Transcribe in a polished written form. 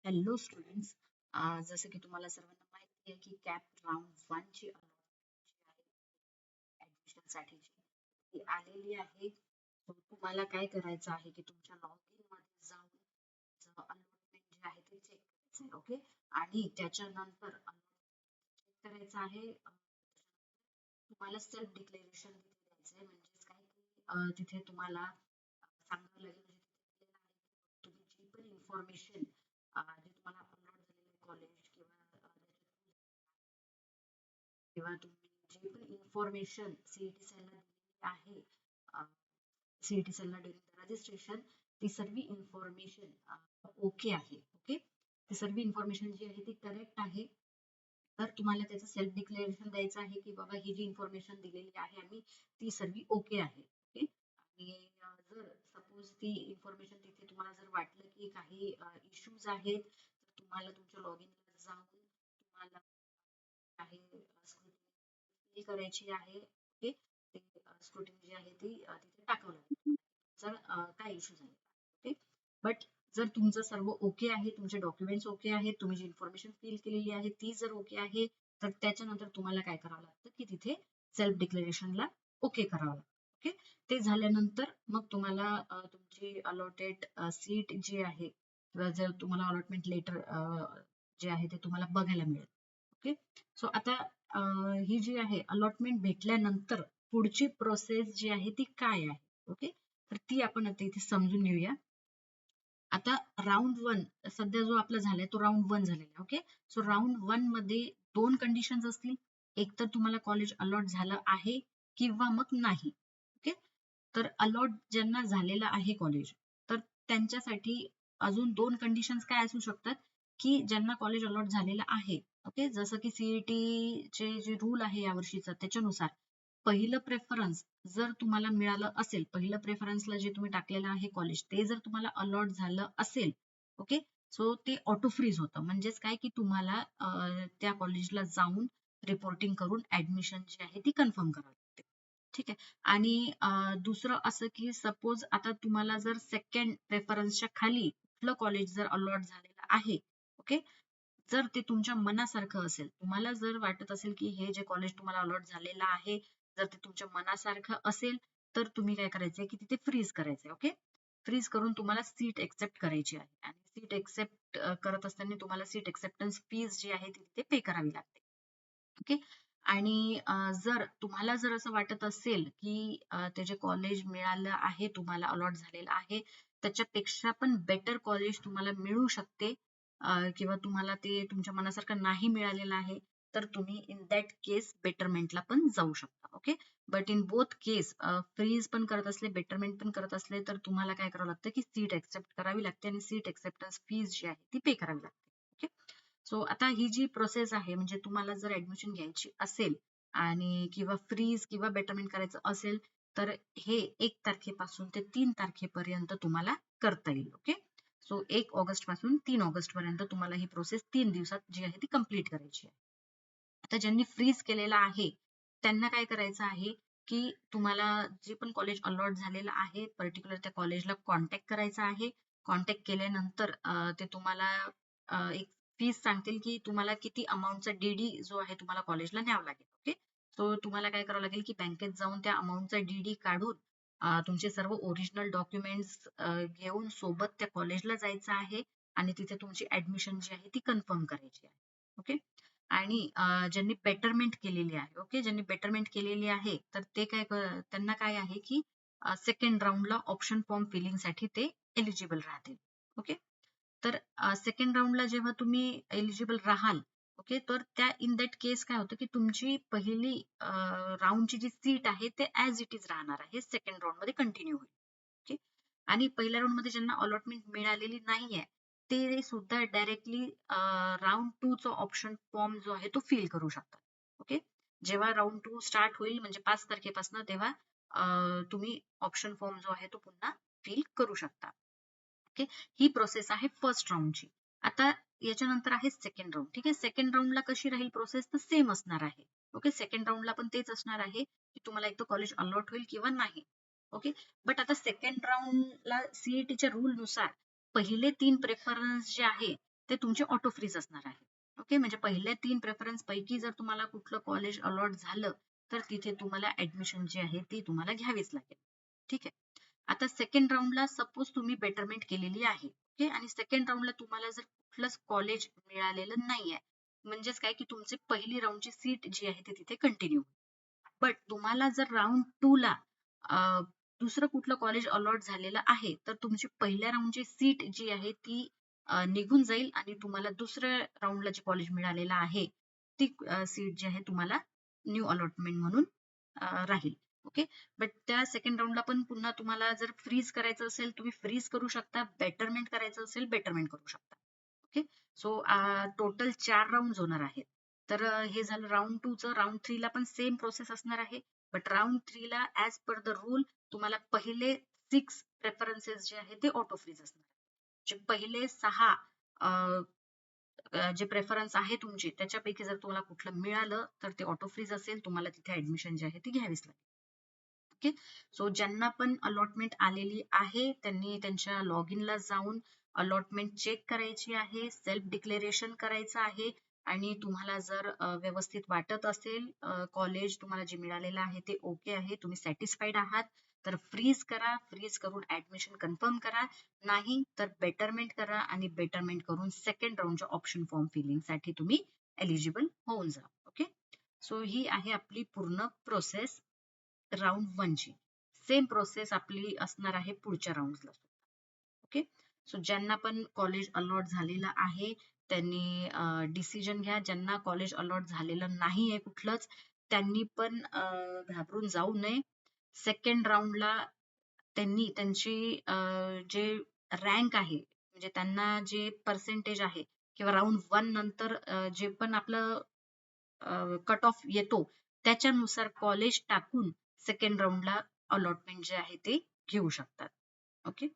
Hello students, जसं की तुम्हाला सर्वांना माहिती आहे की कॅप राऊंड 1 ची ऍडमिशन साठीची ती आलेली आहे. So, तुम्हाला काय करायचं आहे की तुमच्या लॉगिन मध्ये जाऊन अलॉटमेंट जे आहे ते चेक करायचं आहे. ओके, आणि त्याच्यानंतर चेक करायचं आहे. तुम्हाला सेल्फ डिक्लेरेशन द्यायचं आहे. म्हणजेच काय की तिथे तुम्हाला सांगावं लागेल, म्हणजे तिथे तुम्ही जी पण इन्फॉर्मेशन जे तुम्हाला अपलोड झालेलं कॉलेज किंवा तुम्ही जी पण इन्फॉर्मेशन सीईटी सेलला दिलेली आहे, सीईटी सेलला ड्युरिंग रजिस्ट्रेशन, ती सर्व इन्फॉर्मेशन ओके आहे. ओके, ती सर्व इन्फॉर्मेशन जी आहे ती करेक्ट आहे. तर तुम्हाला त्याचं सेल्फ डिक्लेरेशन द्यायचं आहे की बाबा ही जी इन्फॉर्मेशन दिलेली आहे आम्ही ती सर्व ओके आहे. ओके, आणि जर सपोज ती इन्फॉर्मेशन तिथे तुम्हाला जर वाटलं की काही इश्यूज आहेत, तर तुम्हाला तुमच्या लॉगिनला जाऊन तुम्हाला आहे स्क्रुटिनी करायची आहे. ओके, ते स्क्रुटिनी जी आहे ती तिथे टाकावं लागेल जर काय इश्यू झाले. ओके, बट जर तुमचं सर्व ओके आहे, तुमचे डॉक्युमेंट्स ओके आहेत, तुम्ही जी इन्फॉर्मेशन फिल केलेली आहे ती जर ओके आहे, तर त्याच्यानंतर तुम्हाला काय करावं लागतं की तिथे सेल्फ डिक्लेरेशनला ओके करावं लागतं. ओके, ते झाल्यानंतर मग तुम्हाला तुमची अलॉटेड सीट जी आहे किंवा जर तुम्हाला अलॉटमेंट लेटर जे आहे ते तुम्हाला बघायला मिळेल. ओके, सो आता ही जी आहे अलॉटमेंट भेटल्यानंतर पुढची प्रोसेस जी आहे ती काय आहे. ओके, तर ती आपण आता इथे समजून घेऊया. आता राऊंड 1 सध्या जो आपला झालाय तो राऊंड 1 झालेला आहे. ओके, सो राऊंड 1 मध्ये 2 कंडिशन्स असतील. एक तर तुम्हाला कॉलेज अलॉट झालं आहे किंवा मग नाही. ओके, तर अलॉट ज्यांना झालेलं आहे कॉलेज, तर त्यांच्यासाठी अजून 2 कंडिशन्स काय असू शकतात, की ज्यांना कॉलेज अलॉट झालेलं आहे. ओके, जसं की सीईटी चे जे रूल आहे यावर्षीचा त्याच्यानुसार पहिलं प्रेफरन्स जर तुम्हाला मिळालं असेल, पहिलं प्रेफरन्सला जे तुम्ही टाकलेलं आहे कॉलेज ते जर तुम्हाला अलॉट झालं असेल, ओके, सो ते ऑटो फ्रीज होतं. म्हणजेच काय की तुम्हाला त्या कॉलेजला जाऊन रिपोर्टिंग करून ऍडमिशन जी आहे ती कन्फर्म करावी लागते. ठीक आहे, आणि दुसरं असं की सपोज आता तुम्हाला जर सेकंड प्रेफरन्सच्या खाली कुठलं कॉलेज जर अलॉट झालेलं आहे, ओके, जर ते तुमच्या मनासारखं असेल, तुम्हाला जर वाटत असेल की हे जे कॉलेज तुम्हाला अलॉट झालेलं आहे, जर ते तुमच्या मनासारखं असेल, तर तुम्ही काय करायचंय की तिथे फ्रीज करायचंय. ओके, फ्रीज करून तुम्हाला सीट एक्सेप्ट करायची आहे, आणि सीट एक्सेप्ट करत असताना तुम्हाला सीट एक्सेप्टन्स फीज जी आहे ती तिथे पे करावी लागते. ओके, आणि जर तुम्हाला जर असं वाटत असेल की ते जे कॉलेज मिळालं आहे, तुम्हाला अलॉट झालेलं आहे, त्याच्यापेक्षा पण बेटर कॉलेज तुम्हाला मिळू शकते, किंवा तुम्हाला ते तुमच्या मनासारखं नाही मिळालेलं आहे, तर तुम्ही इन दॅट केस बेटरमेंटला पण जाऊ शकता. Okay, but in both case freeze पण करत असले, बेटरमेंट पण करत असले, तर तुम्हाला काय करावं लागतं की सीट एक्सेप्ट करावी लागते आणि सीट एक्सेप्टन्स फीज जी आहे ती पे करावी लागते. ओके, सो आता ही जी प्रोसेस आहे, म्हणजे तुम्हाला जर ऍडमिशन घ्यायची असेल आणि किंवा फ्रीज किंवा बेटरमेंट करायचं असेल, तर हे 1 तारखेपासून ते 3 तारखेपर्यंत तुम्हाला करता येईल. ओके, सो 1 ऑगस्ट पासून 3 ऑगस्ट पर्यंत तुम्हाला ही प्रोसेस 3 दिवसात जी आहे ती कंप्लीट करायची आहे. आता ज्यांनी फ्रीज केलेला आहे त्यांना काय करायचं आहे की तुम्हाला जे पण कॉलेज अलॉट झालेलं आहे, पर्टिक्युलर त्या कॉलेजला कॉन्टॅक्ट करायचा आहे. कॉन्टॅक्ट केल्यानंतर ते तुम्हाला एक फीस सांगतील की तुम्हाला किती अमाऊंटचा डीडी जो आहे तुम्हाला कॉलेजला न्यावं लागेल. ओके, सो तुम्हाला काय करावं लागेल की बँकेत जाऊन त्या अमाऊंटचा डीडी काढून तुमचे सर्व ओरिजिनल डॉक्युमेंट्स घेऊन सोबत त्या कॉलेजला जायचं आहे, आणि तिथे तुमची ऍडमिशन जी आहे ती कन्फर्म करायची आहे. ओके, आणि ज्यांनी बेटरमेंट केलेली आहे, ओके, ज्यांनी बेटरमेंट केलेली आहे, तर ते त्यांना काय आहे की सेकंड राऊंडला ऑप्शन फॉर्म फिलिंग साठी ते एलिजिबल राहतील. ओके, तर सेकंड राऊंडला जेव्हा तुम्ही एलिजिबल राहाल, ओके, तर त्या इन दॅट केस काय होतं की तुमची पहिली राऊंडची जी सीट आहे ते ऍज इट इज राहणार आहे, सेकंड राऊंड मध्ये कंटिन्यू होईल. ओके, आणि पहिल्या राऊंड मध्ये ज्यांना अलॉटमेंट मिळालेली नाहीये, ते सुद्धा डायरेक्टली राऊंड 2 चा ऑप्शन फॉर्म जो आहे तो फिल करू शकतात. ओके, जेव्हा राऊंड 2 स्टार्ट होईल म्हणजे 5 तारखेपासून, तेव्हा तुम्ही ऑप्शन फॉर्म जो आहे तो पुन्हा फिल करू शकता. ओके, ही प्रोसेस आहे फर्स्ट राऊंडची. आता याच्यानंतर आहे सेकंड राऊंड. ठीक आहे, सेकंड राऊंडला कशी राहील प्रोसेस, तर सेम असणार आहे. ओके, सेकंड राऊंडला पण तेच असणार आहे की तुम्हाला एक तर कॉलेज अलॉट होईल किंवा नाही. ओके, बट आता सेकंड राऊंडला सीईटीच्या रूल नुसार पहिले 3 प्रेफरन्स जे आहे ते तुमचे ऑटो फ्रीज असणार आहे. ओके, म्हणजे पहिल्या 3 प्रेफरन्स पैकी जर तुम्हाला कुठलं कॉलेज अलॉट झालं तर तिथे तुम्हाला ऍडमिशन जी आहे ती तुम्हाला घ्यावीच लागेल. ठीक आहे. आता सेकंड राऊंडला सपोज तुम्ही बेटरमेंट केलेली आहे. ओके, आणि सेकंड राऊंडला तुम्हाला जर कुठलंच कॉलेज मिळालेलं नाहीये, म्हणजेच काय की तुमची पहिली राऊंडची सीट जी आहे ती तिथे कंटिन्यू. बट तुम्हाला जर राऊंड 2 ला दुसरं कुठलं कॉलेज अलॉट झालेलं आहे, तर तुमची पहिल्या राऊंडची सीट जी आहे ती निघून जाईल आणि तुम्हाला दुसऱ्या राऊंडला जे कॉलेज मिळालेलं आहे, ती सीट जी आहे तुम्हाला न्यू अलॉटमेंट म्हणून राहील. ओके. बट त्या सेकंड राऊंडला पण पुन्हा तुम्हाला जर फ्रीज करायचं असेल, तुम्ही फ्रीज करू शकता. बेटरमेंट करायचं असेल, बेटरमेंट करू शकता. ओके. सो टोटल 4 राऊंड होणार आहेत. तर हे झालं राऊंड 2 चं. राऊंड 3 ला पण सेम प्रोसेस असणार आहे. बट राऊंड 3 ला ऍज पर द रूल तुम्हाला पहिले 6 प्रेफरन्सेस जे आहे ते ऑटो फ्रीज असणार. जे पहिले 6 जे प्रेफरन्स आहे तुमचे त्याच्यापैकी जर तुम्हाला कुठलं मिळालं तर ते ऑटो फ्रीज असेल. तुम्हाला तिथे ऍडमिशन जी आहे ती घ्यावीच लागेल. ओके. सो ज्यांना पण अलॉटमेंट आलेली आहे त्यांनी त्यांच्या लॉग इनला जाऊन अलॉटमेंट चेक करायची आहे, सेल्फ डिक्लेरेशन करायचं आहे. आणि तुम्हाला जर व्यवस्थित वाटत असेल कॉलेज तुम्हाला जे मिळालेलं आहे ते ओके आहे, तुम्ही सॅटिस्फाईड आहात, तर फ्रीज करा. फ्रीज करून ऍडमिशन कन्फर्म करा. नाही तर बेटरमेंट करा आणि बेटरमेंट करून सेकंड राऊंडच्या ऑप्शन फॉर्म फिलिंग साठी तुम्ही एलिजिबल होऊन जा. ओके. सो ही आहे आपली पूर्ण प्रोसेस राऊंड 1 ची. सेम प्रोसेस आपली असणार आहे पुढच्या राऊंडला. ओके. सो ज्यांना पण कॉलेज अलॉट झालेलं आहे त्यांनी डिसिजन घ्या. ज्यांना कॉलेज अलॉट झालेलं नाहीये कुठलंच त्यांनी पण घाबरून जाऊ नये. सेकंड राऊंडला त्यांनी त्यांची जे रँक आहे म्हणजे त्यांना जे पर्सेंटेज आहे किंवा राऊंड 1 नंतर जे पण आपलं कट ऑफ येतो त्याच्यानुसार कॉलेज टाकून सेकंड राऊंडला अलॉटमेंट जे आहे ते घेऊ शकतात. ओके.